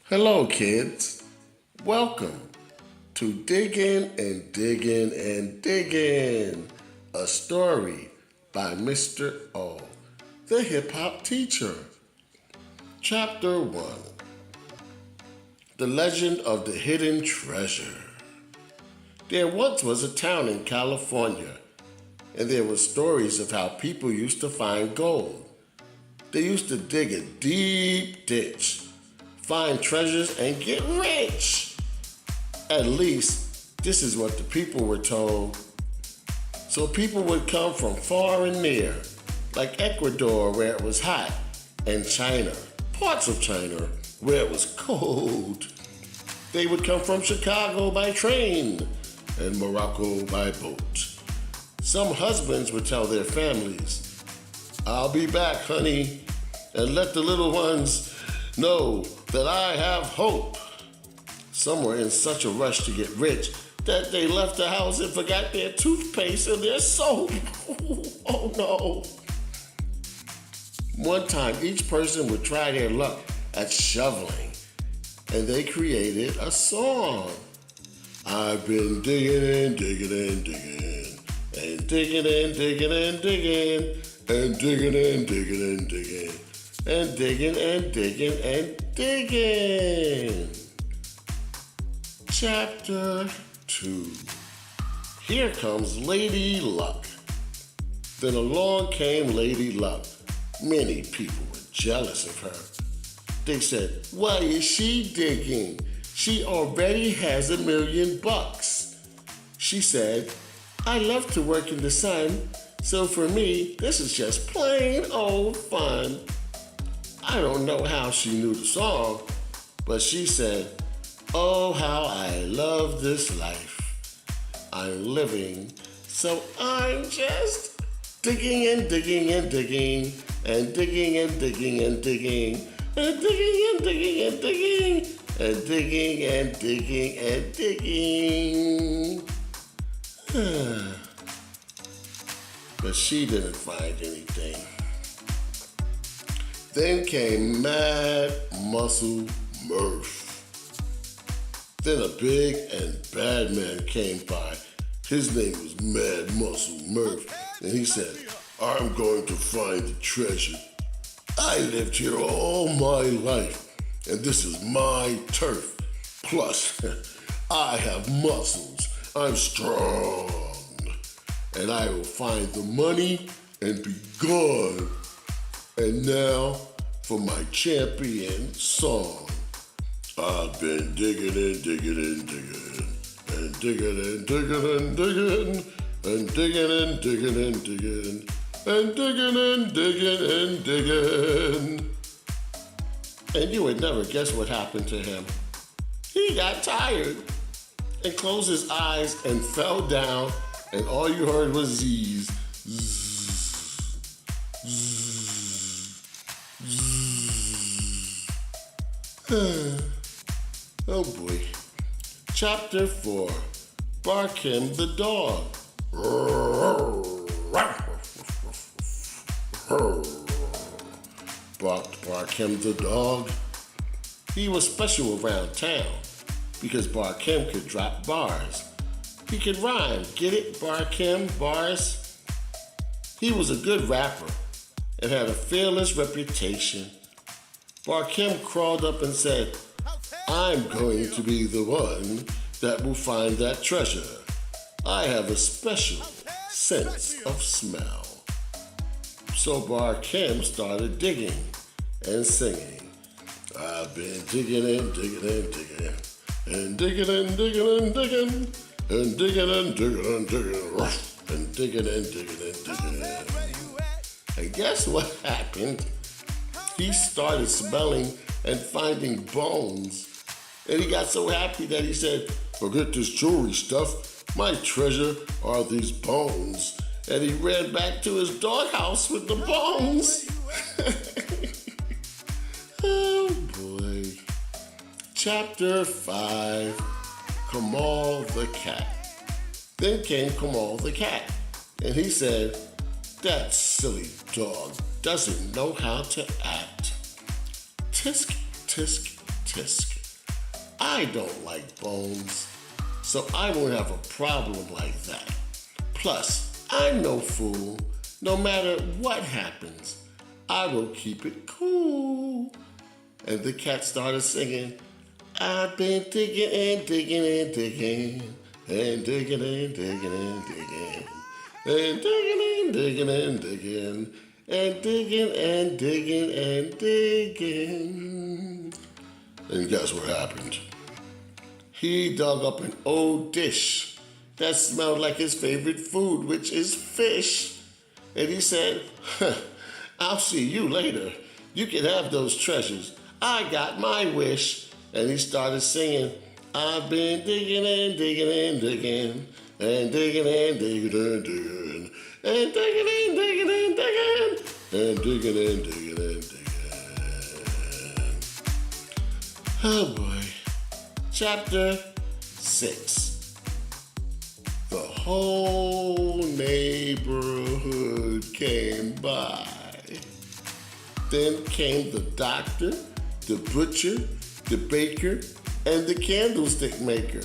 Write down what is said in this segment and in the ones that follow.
Hello, kids. Welcome to Diggin and Diggin and Diggin, a story by Mr. O, the hip hop teacher. Chapter 1. The Legend of the Hidden Treasure. There once was a town in California, and there were stories of how people used to find gold. They used to dig a deep ditch, find treasures, and get rich. At least, this is what the people were told. So people would come from far and near, like Ecuador where it was hot, and China, parts of China where it was cold. They would come from Chicago by train and Morocco by boat. Some husbands would tell their families, "I'll be back, honey, and let the little ones know that I have hope." Some were in such a rush to get rich that they left the house and forgot their toothpaste and their soap. Oh no. One time, each person would try their luck at shoveling, and they created a song. I've been digging and digging and digging, and digging and digging and digging, and digging and digging and digging, and digging and digging and digging. Chapter 2. Here comes Lady Luck. Then along came Lady Luck. Many people were jealous of her. They said, "Why is she digging? She already has $1 million." She said, "I love to work in the sun, so for me, this is just plain old fun." I don't know how she knew the song, but she said, "Oh, how I love this life. I'm living, so I'm just digging and digging and digging, and digging and digging and digging, and digging and digging and digging, and digging and digging and digging." But she didn't find anything. Then came Mad Muscle Murph. Then a big and bad man came by. His name was Mad Muscle Murph, and he said, "I'm going to find the treasure. I lived here all my life, and this is my turf. Plus, I have muscles. I'm strong, and I will find the money and be gone. And now for my champion song. I've been digging and digging and digging, and digging and digging and digging, and digging and digging and digging, and digging and digging and digging." And you would never guess what happened to him. He got tired and closed his eyes and fell down, and all you heard was Z's. Oh boy. Chapter 4. Barkim the dog. Barked Barkim the dog. He was special around town because Barkim could drop bars. He could rhyme. Get it, Barkim? Bars? He was a good rapper and had a fearless reputation. Barkim crawled up and said, "I'm going to be the one that will find that treasure. I have a special sense of smell." So Barkim started digging and singing. I've been digging and digging and digging, and digging and digging and digging, and digging and digging and digging, and digging and digging and digging. And guess what happened? He started smelling and finding bones. And he got so happy that he said, "Forget this jewelry stuff. My treasure are these bones." And he ran back to his doghouse with the bones. Oh boy. Chapter 5. Kamal the cat. Then came Kamal the cat, and he said, "That silly dog doesn't know how to act. Tisk, tisk, tisk. I don't like bones, so I won't have a problem like that. Plus, I'm no fool. No matter what happens, I will keep it cool. And the cat started singing, I've been digging and digging and digging, and digging and digging and digging, and digging and digging and digging, and digging and digging and digging. And guess what happened? He dug up an old dish that smelled like his favorite food, which is fish. And he said, I'll see you later. You can have those treasures. I got my wish. And he started singing, I've been digging and digging and digging, and digging and digging and digging, and digging and digging and digging, and digging and digging and digging. Oh boy. Chapter 6. The whole neighborhood came by. Then came the doctor, the butcher, the baker, and the candlestick maker,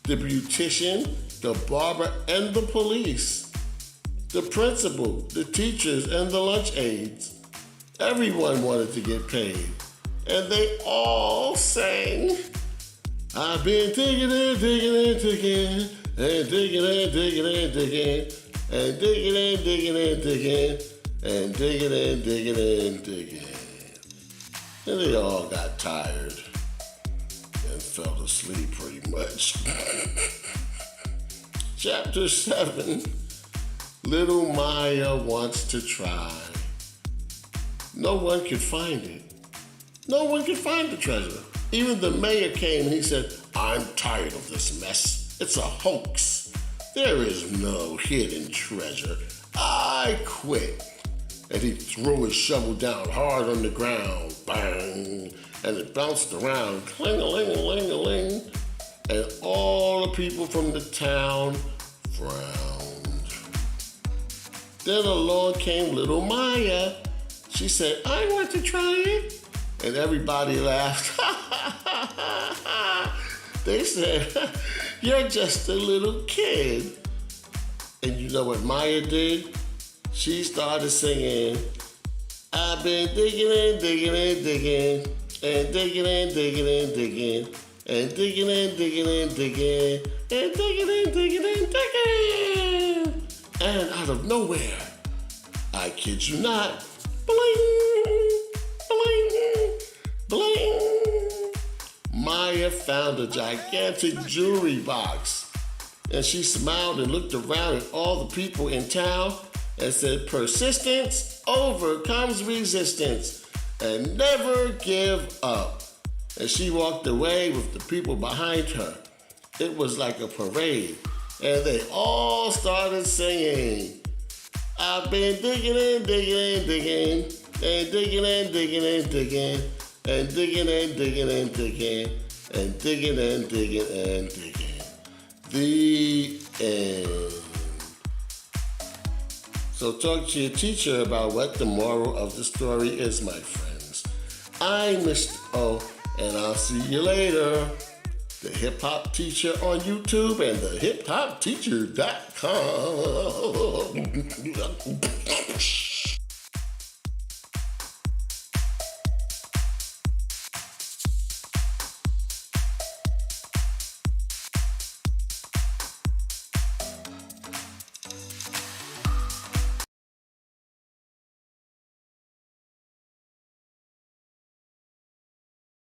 the beautician, the barber, and the police, the principal, the teachers, and the lunch aides. Everyone wanted to get paid, and they all sang, I've been digging and digging and digging, and digging and digging and digging, and digging and digging and digging, and digging and digging and digging. And they all got tired and fell asleep pretty much. Chapter 7, Little Maya wants to try. No one could find it. No one could find the treasure. Even the mayor came and he said, I'm tired of this mess. It's a hoax. There is no hidden treasure. I quit. And he threw his shovel down hard on the ground, bang, and it bounced around, cling-a-ling-a-ling-a-ling, and all the people from the town frowned. Then along came little Maya. She said, I want to try it. And everybody laughed. They said, you're just a little kid. And you know what Maya did? She started singing, I've been digging and digging and digging, and digging and digging and digging, and digging and digging and digging, and digging and digging and digging. And out of nowhere, I kid you not, bling, bling, bling. Maya found a gigantic jewelry box, and she smiled and looked around at all the people in town and said, persistence overcomes resistance, and never give up. And she walked away with the people behind her. It was like a parade, and they all started singing, I've been digging and digging and digging, and digging and digging and digging, and digging and digging and digging, and digging and digging and digging. The end. So talk to your teacher about what the moral of the story is, my friends. I'm Mr. O, and I'll see you later. The Hip Hop Teacher on YouTube and the hiphopteacher.com.